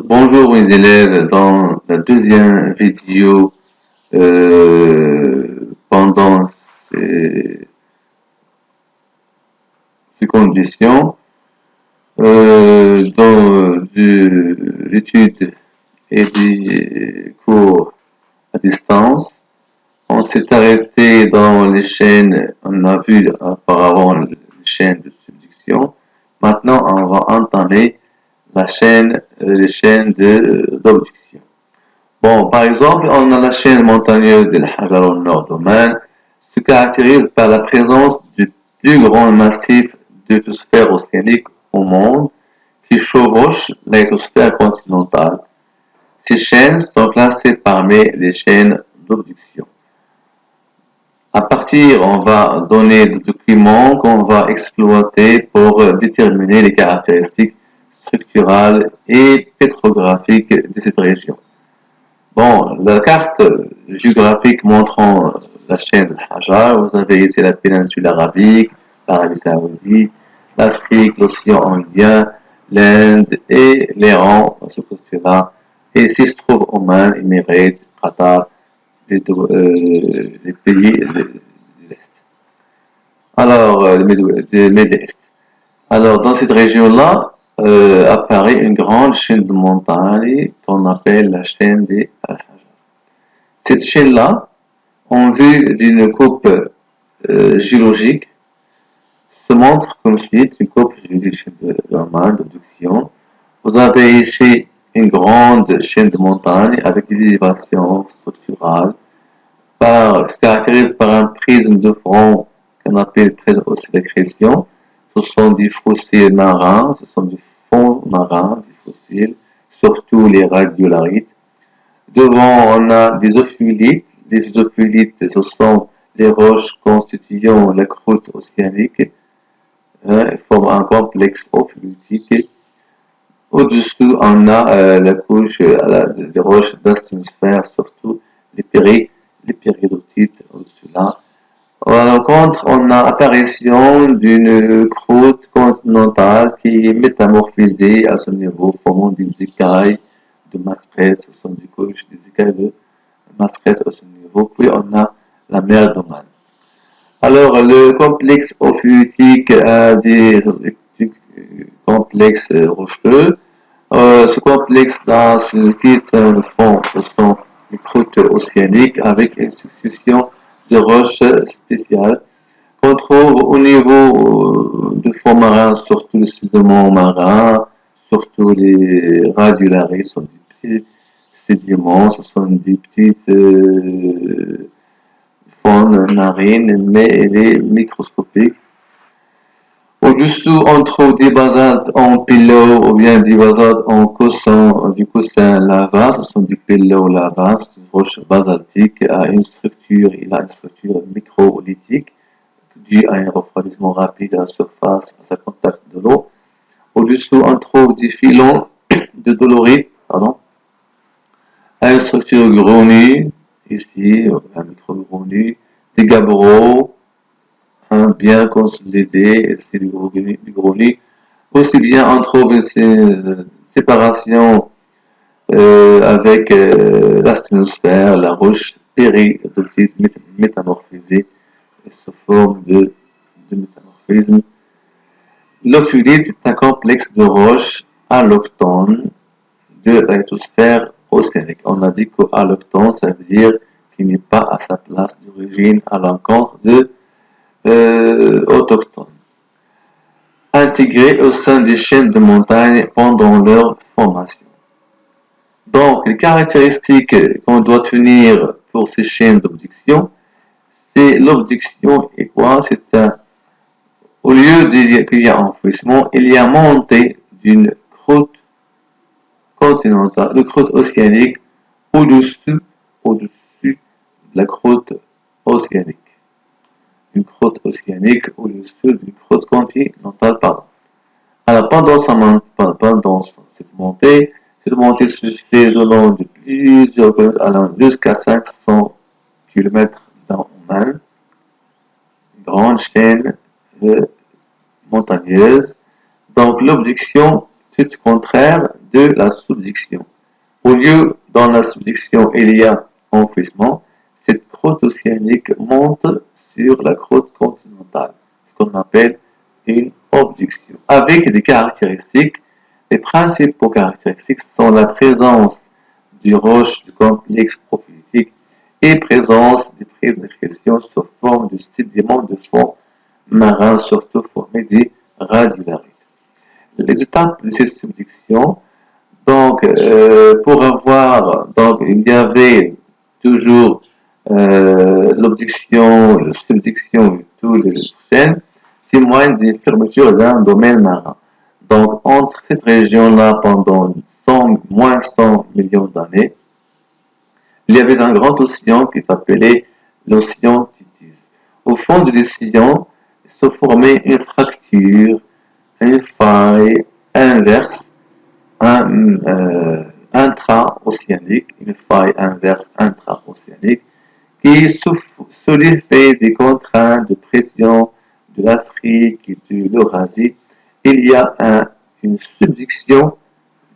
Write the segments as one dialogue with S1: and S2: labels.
S1: Bonjour mes élèves, dans la deuxième vidéo pendant ces, ces conditions de l'étude et des cours à distance, on s'est arrêté dans les chaînes, on a vu auparavant les chaînes de subduction, maintenant on va entamer les chaînes d'obduction. Bon, par exemple, on a la chaîne montagneuse de l'Hajar au nord d'Oman, se caractérise par la présence du plus grand massif de litosphère océanique au monde qui chevauche la litosphère continentale. Ces chaînes sont classées parmi les chaînes d'obduction. À partir, on va donner des documents qu'on va exploiter pour déterminer les caractéristiques structurales et pétrographiques de cette région. Bon, la carte géographique montrant la chaîne de Hajar, vous avez ici la péninsule arabique, l'Arabie saoudite, l'Afrique, l'océan Indien, l'Inde et l'Iran, ce côté-là. Et ici se trouve Oman, Émirats, Qatar, les pays de l'Est. Alors, le Middle East. Alors, dans cette région-là, apparaît une grande chaîne de montagnes qu'on appelle la chaîne des Al-Hajar. Cette chaîne-là, en vue d'une coupe géologique, se montre comme suit une coupe géologique normale d'abduction. Vous avez ici une grande chaîne de montagnes avec des élévations structurales, se caractérise par un prisme de front qu'on appelle prisme oscillation. Ce sont des fossiles marins, ce sont des fonds marins, des fossiles, surtout les radiolarites. Devant, on a des ophiolites. Les ophiolites, ce sont les roches constituant la croûte océanique. Ils forment un complexe ophiolitique. Au-dessous, on a la couche des roches d'asténosphère, surtout les péridotites au-dessus là. En contre, on a apparition d'une croûte continentale qui est métamorphisée à ce niveau, formant des écailles de Maastricht, ce sont des couches, des écailles de Maastricht à ce niveau. Puis on a la mer d'Oman. Alors, le complexe ophiolitique a des complexes rocheux. Ce complexe-là, qui est le fond, ce sont les croûtes océaniques avec une succession de roches spéciales qu'on trouve au niveau de fonds marins, surtout les sédiments marins, surtout les radiolarites, sont des petits sédiments, ce sont des petites faunes marines, mais elle est microscopique. Au-dessous, on trouve des basaltes en pillow ou bien des basaltes en coussin, du coussin lava. Ce sont des pillows lava, c'est une roche basaltique il a une structure microlithique due à un refroidissement rapide à la surface, à sa contact de l'eau. Au-dessous, on trouve des filons de dolorite, à une structure grenue, ici, un micro-grenue, des gabbros, bien consolidé, c'est du grenue. Aussi bien on trouve une séparation avec l'asténosphère, la roche péridotite métamorphisée sous forme de métamorphisme. L'ophiolite est un complexe de roches alloctones de la lithosphère océanique. On a dit qu'alloctone, ça veut dire qu'il n'est pas à sa place d'origine à l'encontre de autochtones, intégrés au sein des chaînes de montagne pendant leur formation. Donc, les caractéristiques qu'on doit tenir pour ces chaînes d'obduction, c'est l'obduction et quoi? C'est au lieu qu'il y a enfouissement, il y a montée d'une croûte continentale, de croûte océanique au-dessus de la croûte océanique. Une croûte océanique au-dessus d'une croûte continentale, pardon. Alors, pendant cette montée se fait le long de plusieurs kilomètres, allant jusqu'à 500 km dans Oman, une grande chaîne montagneuse. Donc, l'obduction, tout contraire de la subduction. Au lieu dans la subduction il y a enfouissement, cette croûte océanique monte sur la croûte continentale, ce qu'on appelle une obduction, avec des caractéristiques. Les principaux caractéristiques sont la présence du roche du complexe prophylétique et présence des prises d'accrétion sous forme de sédiments de fond marin, surtout formés des radiolarites. Les étapes de cette subduction, donc, il y avait toujours l'obduction, la subduction et tous les autres chaînes témoignent des fermetures d'un domaine marin. Donc, entre cette région-là, pendant moins 100 millions d'années, il y avait un grand océan qui s'appelait l'océan Tethys. Au fond de l'océan se formait une fracture, une faille inverse, intra-océanique, une faille inverse intra-océanique, qui sous l'effet des contraintes de pression de l'Afrique et de l'Eurasie, il y a une subduction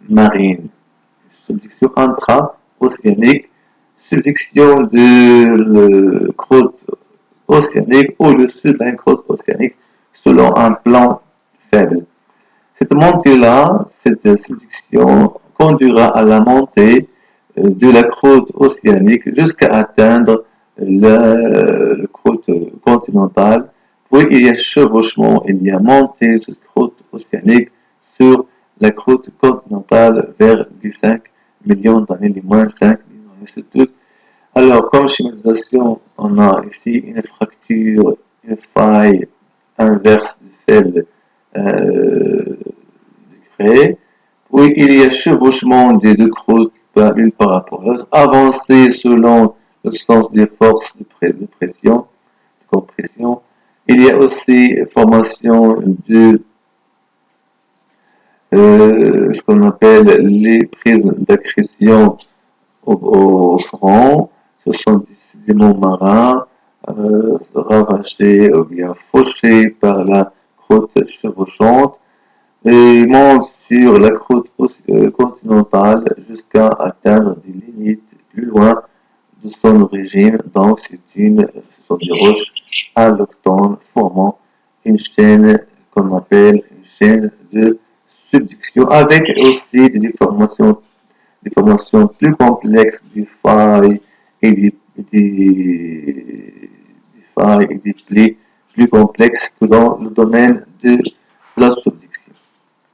S1: marine, une subduction intra-océanique, subduction de la croûte océanique au-dessus de la croûte océanique selon un plan faible. Cette montée-là, cette subduction conduira à la montée de la croûte océanique jusqu'à atteindre la croûte continentale. Puis il y a chevauchement, il y a montée de cette croûte océanique sur la croûte continentale vers les 5 millions d'années, les moins 5 millions d'années, c'est tout. Alors, comme schématisation, on a ici une fracture, une faille inverse du faible créé, où il y a chevauchement des deux croûtes l'une par rapport à l'autre, avancée selon le sens des forces de pression, de compression. Il y a aussi formation de ce qu'on appelle les prismes d'accrétion au front. Ce sont des sédiments marins ravagés ou bien fauchés par la croûte chevauchante et monte sur la croûte continentale jusqu'à atteindre des limites plus loin de son origine. Donc, ce sont des roches alloctones formant une chaîne qu'on appelle une chaîne de subduction avec aussi des formations plus complexes, des failles et des plis plus complexes que dans le domaine de la subduction.